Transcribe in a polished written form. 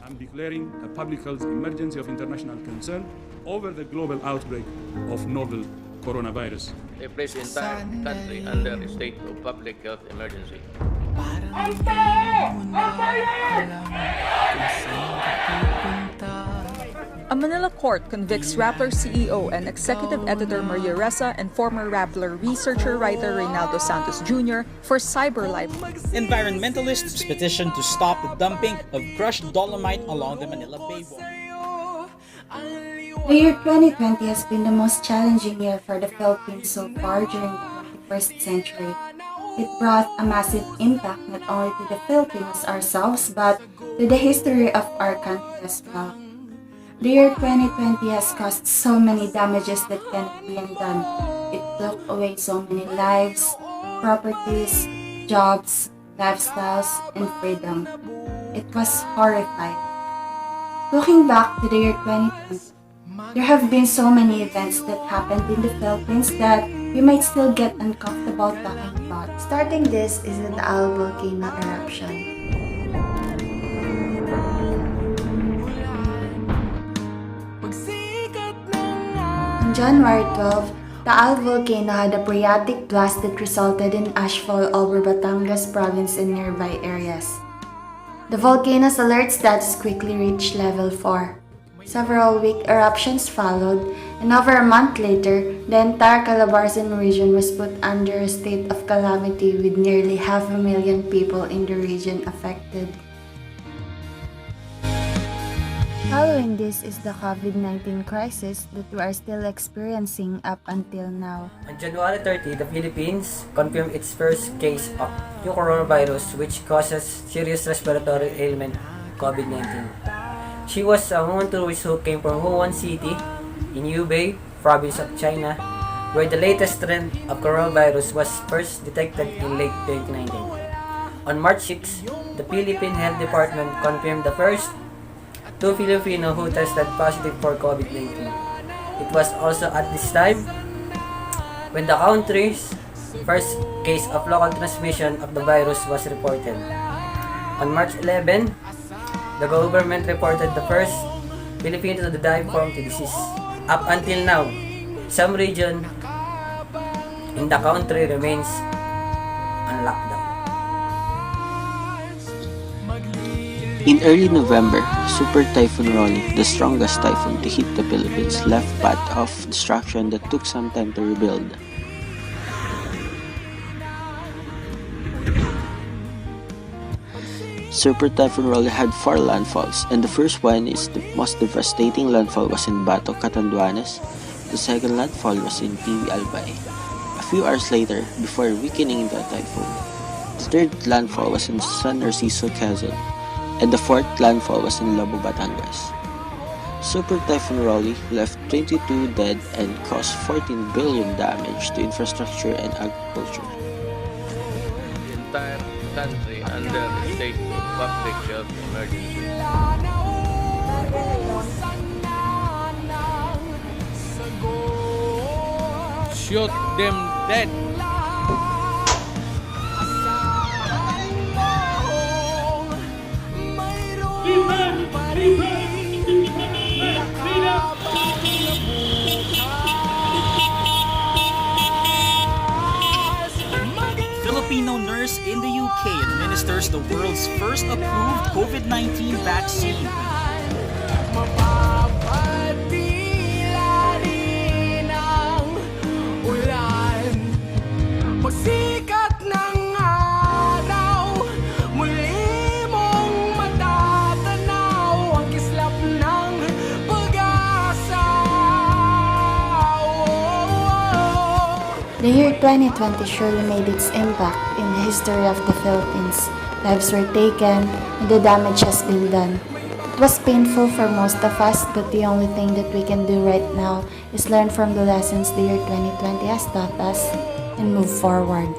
I'm declaring a public health emergency of international concern over the global outbreak of novel coronavirus. They place the entire country under a state of public health emergency. A Manila court convicts Rappler CEO and executive editor Maria Ressa and former Rappler researcher-writer Reynaldo Santos Jr. for cyber libel. Environmentalists petition to stop the dumping of crushed dolomite along the Manila Bay Wall. The year 2020 has been the most challenging year for the Philippines so far during the 21st century. It brought a massive impact not only to the Philippines ourselves but to the history of our country as well. The year 2020 has caused so many damages that cannot be undone. It took away so many lives, properties, jobs, lifestyles, and freedom. It was horrifying. Looking back to the year 2020, there have been so many events that happened in the Philippines that we might still get uncomfortable talking about. Starting this is an Taal volcano eruption. On January 12, Taal volcano had a phreatic blast that resulted in ashfall over Batangas province and nearby areas. The volcano's alert status quickly reached level 4. Several weak eruptions followed, and over a month later, the entire Calabarzon region was put under a state of calamity with nearly 500,000 people in the region affected. Following this is the COVID-19 crisis that we are still experiencing up until now. On January 30, the Philippines confirmed its first case of new coronavirus which causes serious respiratory ailment, COVID-19. She was a woman tourist who came from Wuhan City in Hubei, province of China, where the latest strain of coronavirus was first detected in late 2019. On March 6, the Philippine Health Department confirmed the first 2 Filipinos who tested positive for COVID-19. It was also at this time when the country's first case of local transmission of the virus was reported. On March 11, the government reported the first Filipino to die from the disease. Up until now, some region in the country remains on lockdown. In early November, Super Typhoon Rolly, the strongest typhoon to hit the Philippines, left path of destruction that took some time to rebuild. Super Typhoon Rolly had 4 landfalls, and the first one is the most devastating landfall was in Bato, Catanduanes. The second landfall was in PV Albay. A few hours later, before weakening into a typhoon, the third landfall was in San Narciso, Quezon, and the fourth landfall was in Lobo, Batangas. Super Typhoon Rolly left 22 dead and caused 14 billion damage to infrastructure and agriculture. The entire country under a state of public health emergency. Shoot them dead. Filipino nurse in the UK administers the world's first approved COVID-19 vaccine. The year 2020 surely made its impact in the history of the Philippines. Lives were taken and the damage has been done. It was painful for most of us, but the only thing that we can do right now is learn from the lessons the year 2020 has taught us and move forward.